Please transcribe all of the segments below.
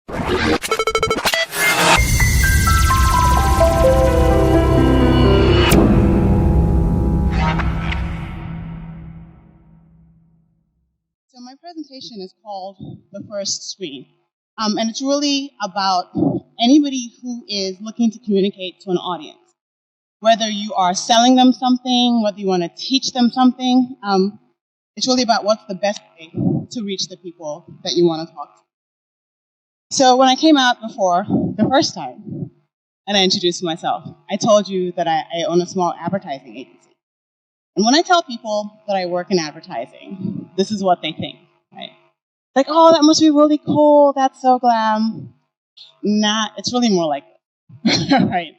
So my presentation is called The First Screen. And it's really about anybody who is looking to communicate to an audience. Whether you are selling them something, whether you want to teach them something, it's really about what's the best way to reach the people that you want to talk to. So when I came out before the first time, and I introduced myself, I told you that I own a small advertising agency. And when I tell people that I work in advertising, this is what they think, right? Like, oh, that must be really cool, that's so glam. Nah, it's really more like this, right?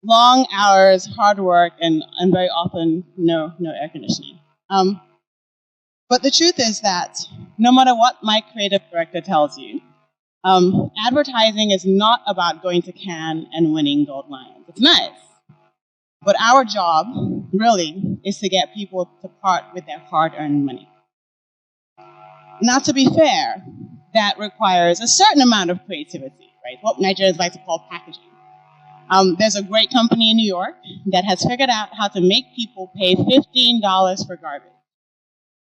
Long hours, hard work, and very often no air conditioning. But the truth is that no matter what my creative director tells you, advertising is not about going to Cannes and winning gold lions. It's nice. But our job, really, is to get people to part with their hard-earned money. Now, to be fair, that requires a certain amount of creativity, right? What Nigerians like to call packaging. There's a great company in New York that has figured out how to make people pay $15 for garbage.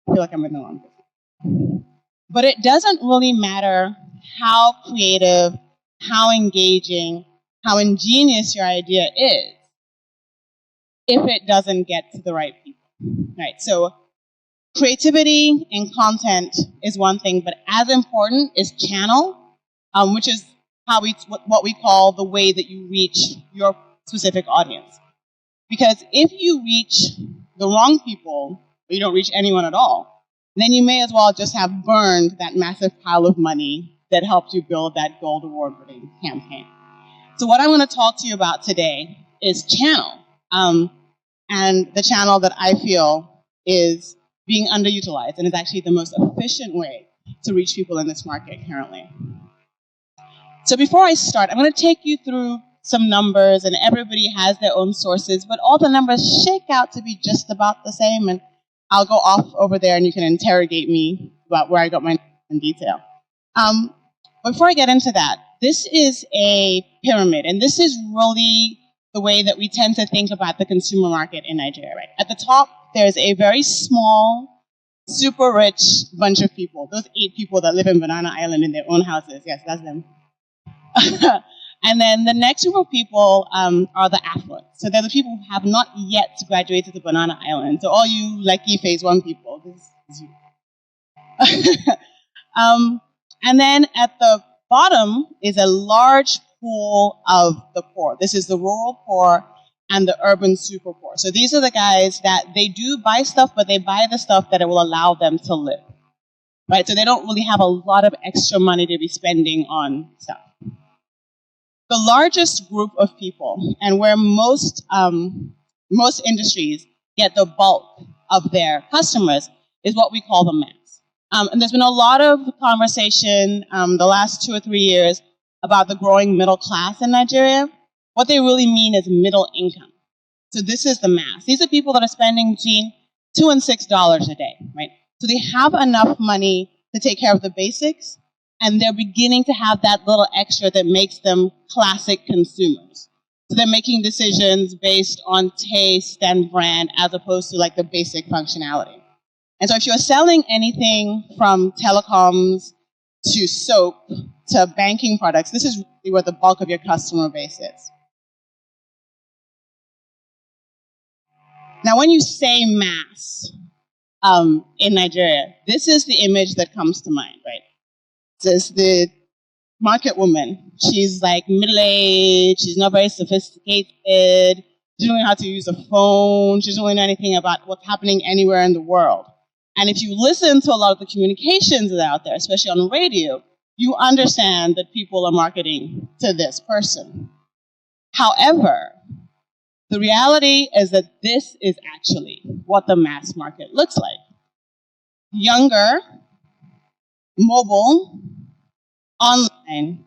I feel like I'm in the wrong business. But it doesn't really matter how creative, how engaging, how ingenious your idea is if it doesn't get to the right people, right? So creativity and content is one thing, but as important is channel, which is what we call the way that you reach your specific audience. Because if you reach the wrong people, or you don't reach anyone at all, then you may as well just have burned that massive pile of money that helped you build that gold award-winning campaign. So what I'm going to talk to you about today is channel. And the channel that I feel is being underutilized and is actually the most efficient way to reach people in this market currently. So before I start, I'm going to take you through some numbers, and everybody has their own sources, but all the numbers shake out to be just about the same, and I'll go off over there and you can interrogate me about where I got my numbers in detail. Before I get into that, this is a pyramid, and this is really the way that we tend to think about the consumer market in Nigeria, right? At the top, there's a very small, super rich bunch of people. Those 8 people that live in Banana Island in their own houses. Yes, that's them. And then the next group of people are the affluent. So they're the people who have not yet graduated to Banana Island. So all you lucky phase 1 people, this is you. And then at the bottom is a large pool of the poor. This is the rural poor and the urban super poor. So these are the guys that they do buy stuff, but they buy the stuff that it will allow them to live, right? So they don't really have a lot of extra money to be spending on stuff. The largest group of people, and where most industries get the bulk of their customers, is what we call the mass. And there's been a lot of conversation the last 2 or 3 years about the growing middle class in Nigeria. What they really mean is middle income. So this is the mass. These are people that are spending between $2 and $6 a day, right? So they have enough money to take care of the basics, and they're beginning to have that little extra that makes them classic consumers. So they're making decisions based on taste and brand as opposed to like the basic functionality. And so if you're selling anything from telecoms to soap to banking products, this is really where the bulk of your customer base is. Now, when you say mass in Nigeria, this is the image that comes to mind, right? There's the market woman. She's like middle-aged, she's not very sophisticated, she doesn't know how to use a phone, she doesn't really know anything about what's happening anywhere in the world. And if you listen to a lot of the communications that are out there, especially on radio, you understand that people are marketing to this person. However, the reality is that this is actually what the mass market looks like. Younger, mobile, online,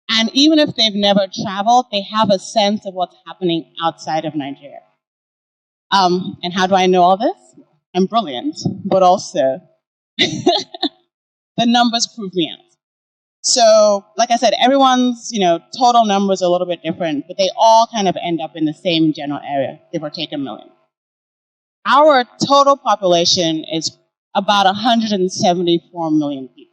and even if they've never traveled, they have a sense of what's happening outside of Nigeria. And how do I know all this? I'm brilliant, but also the numbers prove me out. So, like I said, everyone's, total numbers are a little bit different, but they all kind of end up in the same general area, give or take 1 million. Our total population is about 174 million people.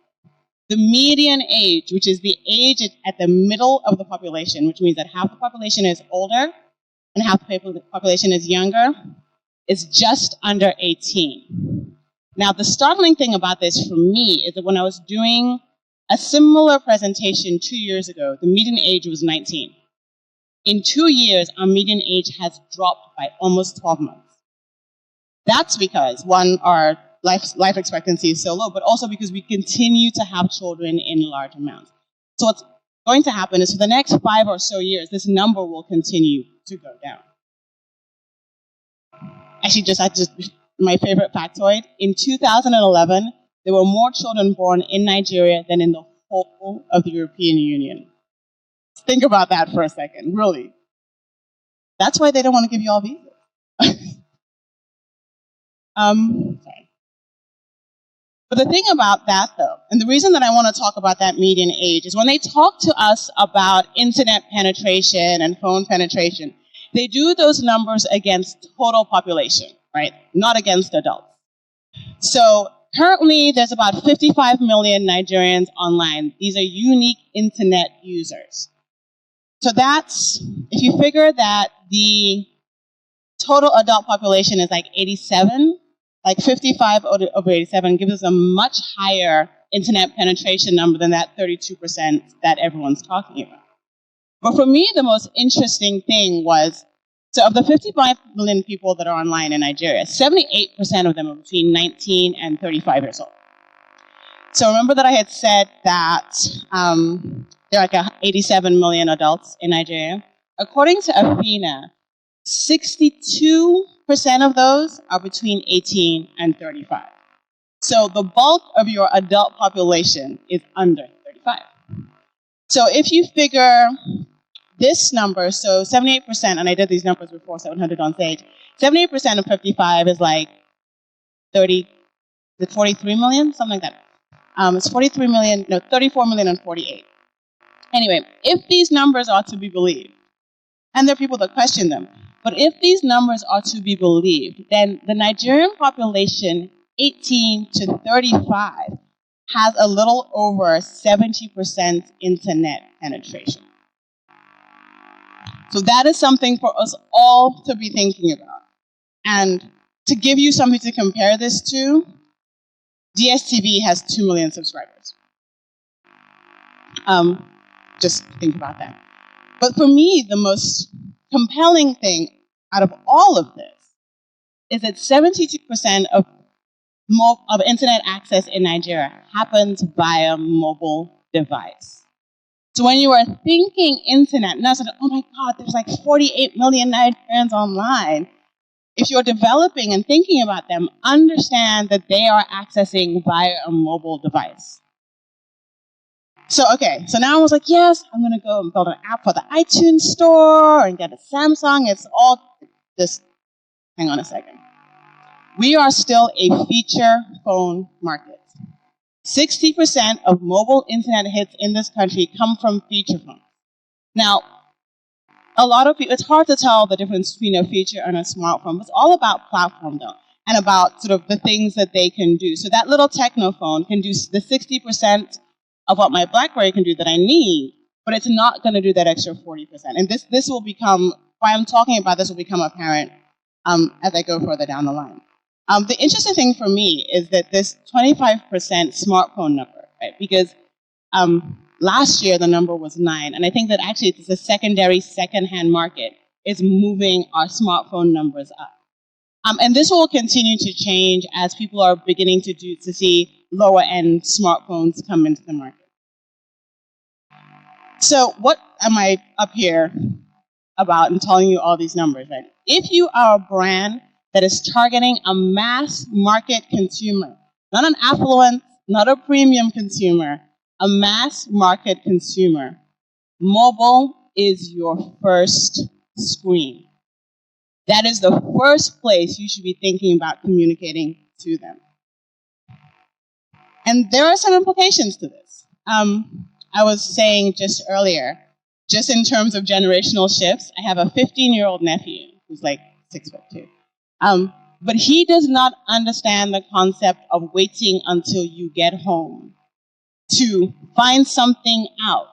The median age, which is the age at the middle of the population, which means that half the population is older and half the population is younger, is just under 18. Now, the startling thing about this for me is that when I was doing a similar presentation 2 years ago, the median age was 19. In 2 years, our median age has dropped by almost 12 months. That's because, one, our life expectancy is so low, but also because we continue to have children in large amounts. So what's going to happen is for the next 5 or so years, this number will continue to go down. Actually, my favorite factoid, in 2011, there were more children born in Nigeria than in the whole of the European Union. Think about that for a second, really. That's why they don't want to give you all visas. Sorry. But the thing about that, though, and the reason that I want to talk about that median age is when they talk to us about internet penetration and phone penetration, they do those numbers against total population, right? Not against adults. So currently, there's about 55 million Nigerians online. These are unique internet users. So that's, if you figure that the total adult population is like 87, like 55 over 87 gives us a much higher internet penetration number than that 32% that everyone's talking about. But for me, the most interesting thing was, so of the 55 million people that are online in Nigeria, 78% of them are between 19 and 35 years old. So remember that I had said that there are like 87 million adults in Nigeria? According to Athena, 62% of those are between 18 and 35. So the bulk of your adult population is under 35. So if you figure this number, so 78%, and I did these numbers before, 700 on stage, 78% of 55 is like 43 million? Something like that. It's 34 million and 48. Anyway, if these numbers are to be believed, and there are people that question them, but if these numbers are to be believed, then the Nigerian population, 18 to 35, has a little over 70% internet penetration. So that is something for us all to be thinking about. And to give you something to compare this to, DSTV has 2 million subscribers. Just think about that. But for me, the most compelling thing out of all of this is that 72% of internet access in Nigeria happens via mobile device. So when you are thinking internet, not sort of, oh my God, there's like 48 million Nigerians online. If you're developing and thinking about them, understand that they are accessing via a mobile device. So now I was like, yes, I'm going to go and build an app for the iTunes store and get a Samsung. It's all just, hang on a second. We are still a feature phone market. 60% of mobile internet hits in this country come from feature phones. Now, a lot of people, it's hard to tell the difference between a feature and a smartphone, but it's all about platform though, and about sort of the things that they can do. So that little techno phone can do the 60% of what my BlackBerry can do that I need, but it's not going to do that extra 40%. And this will become, why I'm talking about this will become apparent as I go further down the line. The interesting thing for me is that this 25% smartphone number, right? Because last year the number was 9, and I think that actually it's a second-hand market is moving our smartphone numbers up. And this will continue to change as people are beginning to see lower-end smartphones come into the market. So what am I up here about and telling you all these numbers, right? If you are a brand that is targeting a mass market consumer, not an affluent, not a premium consumer, a mass market consumer, mobile is your first screen. That is the first place you should be thinking about communicating to them. And there are some implications to this. I was saying just earlier, just in terms of generational shifts, I have a 15-year-old nephew who's like 6'2". But he does not understand the concept of waiting until you get home to find something out,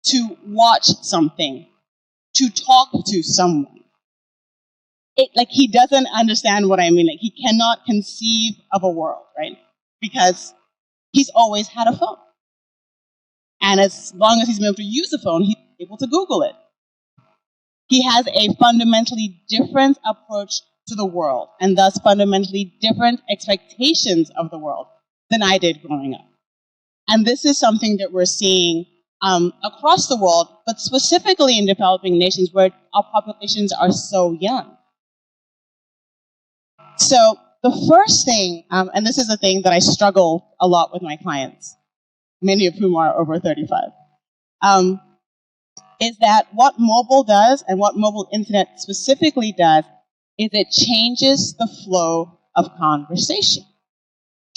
to watch something, to talk to someone. He doesn't understand what I mean. Like, he cannot conceive of a world, right? Because he's always had a phone. And as long as he's been able to use a phone, he's able to Google it. He has a fundamentally different approach to the world, and thus fundamentally different expectations of the world than I did growing up. And this is something that we're seeing across the world, but specifically in developing nations where our populations are so young. So the first thing, and this is a thing that I struggle a lot with my clients, many of whom are over 35, is that what mobile does, and what mobile internet specifically does, is it changes the flow of conversation.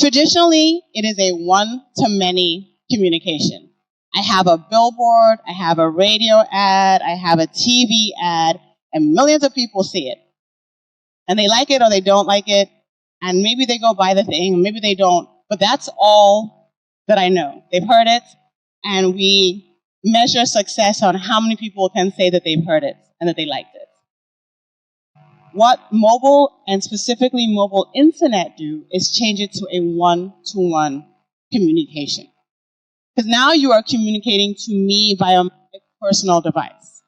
Traditionally, it is a one-to-many communication. I have a billboard, I have a radio ad, I have a TV ad, and millions of people see it. And they like it or they don't like it, and maybe they go buy the thing, and maybe they don't, but that's all that I know. They've heard it, and we measure success on how many people can say that they've heard it and that they liked it. What mobile, and specifically mobile internet, do is change it to a one-to-one communication. Because now you are communicating to me via my personal device.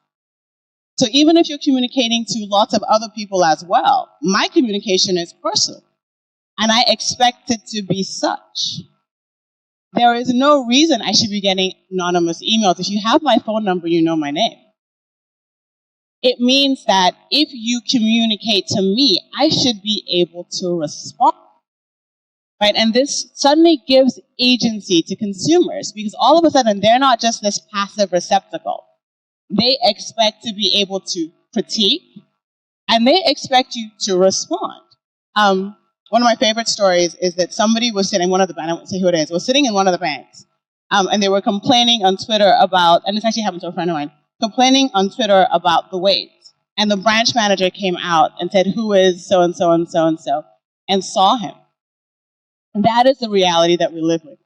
So even if you're communicating to lots of other people as well, my communication is personal. And I expect it to be such. There is no reason I should be getting anonymous emails. If you have my phone number, you know my name. It means that if you communicate to me, I should be able to respond. Right? And this suddenly gives agency to consumers, because all of a sudden they're not just this passive receptacle. They expect to be able to critique, and they expect you to respond. One of my favorite stories is that somebody was sitting, one of the banks, I won't say who it is, was sitting in one of the banks, and they were complaining on Twitter about, and this actually happened to a friend of mine, complaining on Twitter about the wait. And the branch manager came out and said, "Who is so-and-so and so-and-so?" and saw him. And that is the reality that we live with.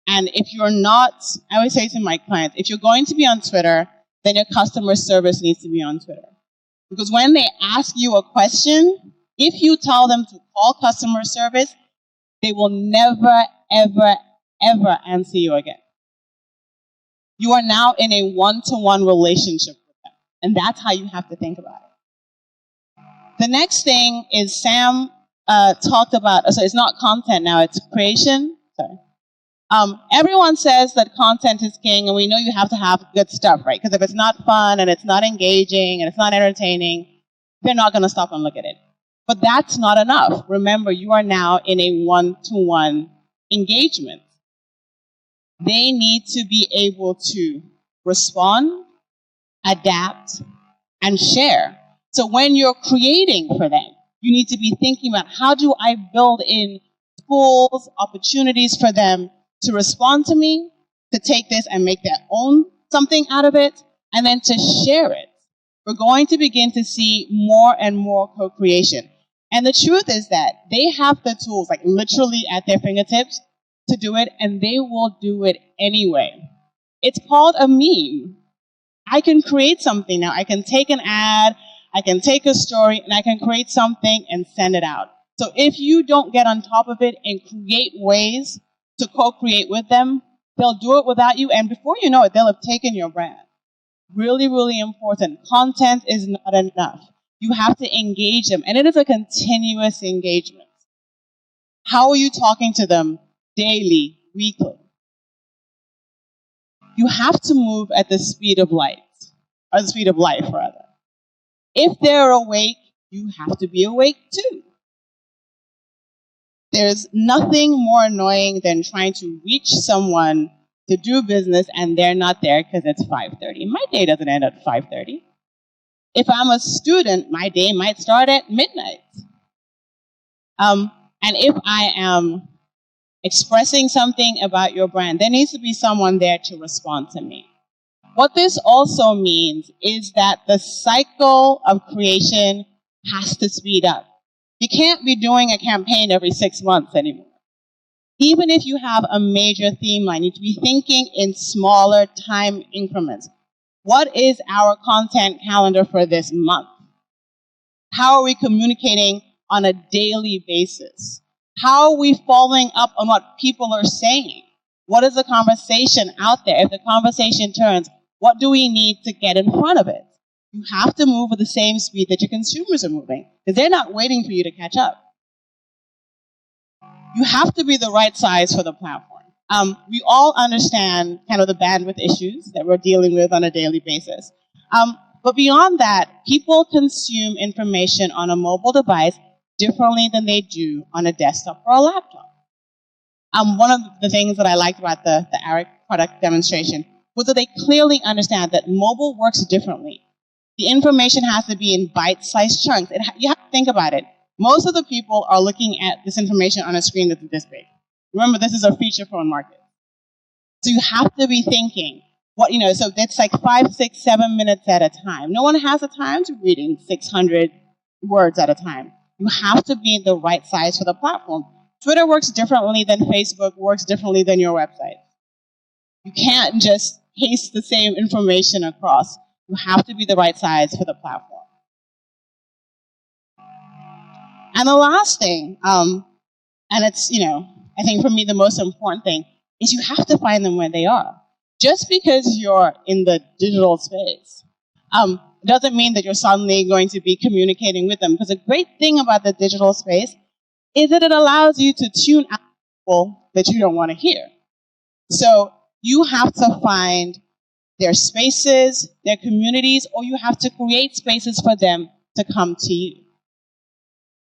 And if you're not, I always say to my clients, if you're going to be on Twitter, then your customer service needs to be on Twitter. Because when they ask you a question, if you tell them to call customer service, they will never, ever, ever answer you again. You are now in a one-to-one relationship with them. And that's how you have to think about it. The next thing is Sam talked about, so it's not content now, it's creation. Sorry. Everyone says that content is king, and we know you have to have good stuff, right? Because if it's not fun, and it's not engaging, and it's not entertaining, they're not going to stop and look at it. But that's not enough. Remember, you are now in a one-to-one engagement. They need to be able to respond, adapt, and share. So when you're creating for them, you need to be thinking about, how do I build in tools, opportunities for them to respond to me, to take this and make their own something out of it, and then to share it. We're going to begin to see more and more co-creation. And the truth is that they have the tools, like literally at their fingertips, to do it, and they will do it anyway. It's called a meme. I can create something now. I can take an ad, I can take a story, and I can create something and send it out. So if you don't get on top of it and create ways to co-create with them, they'll do it without you, and before you know it, they'll have taken your brand. Really, really important. Content is not enough. You have to engage them, and it is a continuous engagement. How are you talking to them daily, weekly? You have to move at the speed of light, or the speed of life, rather. If they're awake, you have to be awake too. There's nothing more annoying than trying to reach someone to do business and they're not there because it's 5:30. My day doesn't end at 5:30. If I'm a student, my day might start at midnight. And if expressing something about your brand, there needs to be someone there to respond to me. What this also means is that the cycle of creation has to speed up. You can't be doing a campaign every 6 months anymore. Even if you have a major theme line, you need to be thinking in smaller time increments. What is our content calendar for this month? How are we communicating on a daily basis? How are we following up on what people are saying? What is the conversation out there? If the conversation turns, what do we need to get in front of it? You have to move at the same speed that your consumers are moving, because they're not waiting for you to catch up. You have to be the right size for the platform. We all understand kind of the bandwidth issues that we're dealing with on a daily basis. But beyond that, people consume information on a mobile device differently than they do on a desktop or a laptop. One of the things that I liked about the ARIC product demonstration was that they clearly understand that mobile works differently. The information has to be in bite-sized chunks. You have to think about it. Most of the people are looking at this information on a screen that's this big. Remember, this is a feature phone market. So you have to be thinking, so that's like 5, 6, 7 minutes at a time. No one has the time to reading 600 words at a time. You have to be the right size for the platform. Twitter works differently than Facebook, works differently than your website. You can't just paste the same information across. You have to be the right size for the platform. And the last thing, and it's, I think for me the most important thing, is you have to find them where they are. Just because you're in the digital space doesn't mean that you're suddenly going to be communicating with them. Because the great thing about the digital space is that it allows you to tune out people that you don't want to hear. So you have to find their spaces, their communities, or you have to create spaces for them to come to you.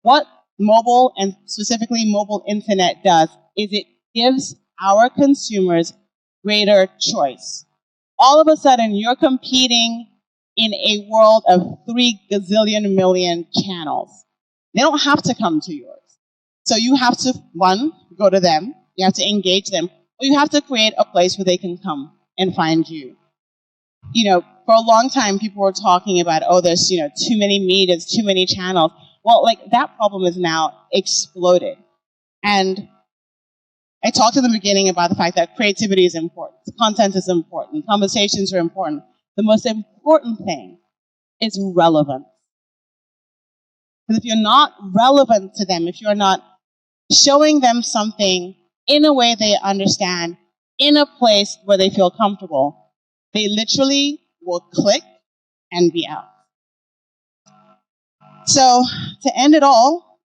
What mobile, and specifically mobile internet, does is it gives our consumers greater choice. All of a sudden, you're competing in a world of 3 gazillion million channels. They don't have to come to yours. So you have to, one, go to them, you have to engage them, or you have to create a place where they can come and find you. For a long time, people were talking about, there's, too many medias, too many channels. Well, that problem is now exploded. And I talked in the beginning about the fact that creativity is important, content is important, conversations are important. The most important thing is relevance. Because if you're not relevant to them, if you're not showing them something in a way they understand, in a place where they feel comfortable, they literally will click and be out. So, to end it all,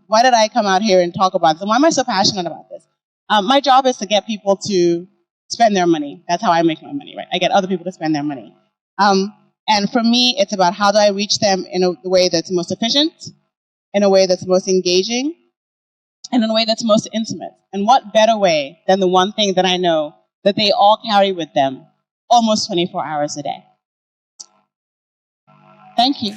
why did I come out here and talk about this? And why am I so passionate about this? My job is to get people to spend their money. That's how I make my money, right? I get other people to spend their money. And for me, it's about how do I reach them in a way that's most efficient, in a way that's most engaging, and in a way that's most intimate. And what better way than the one thing that I know that they all carry with them almost 24 hours a day. Thank you.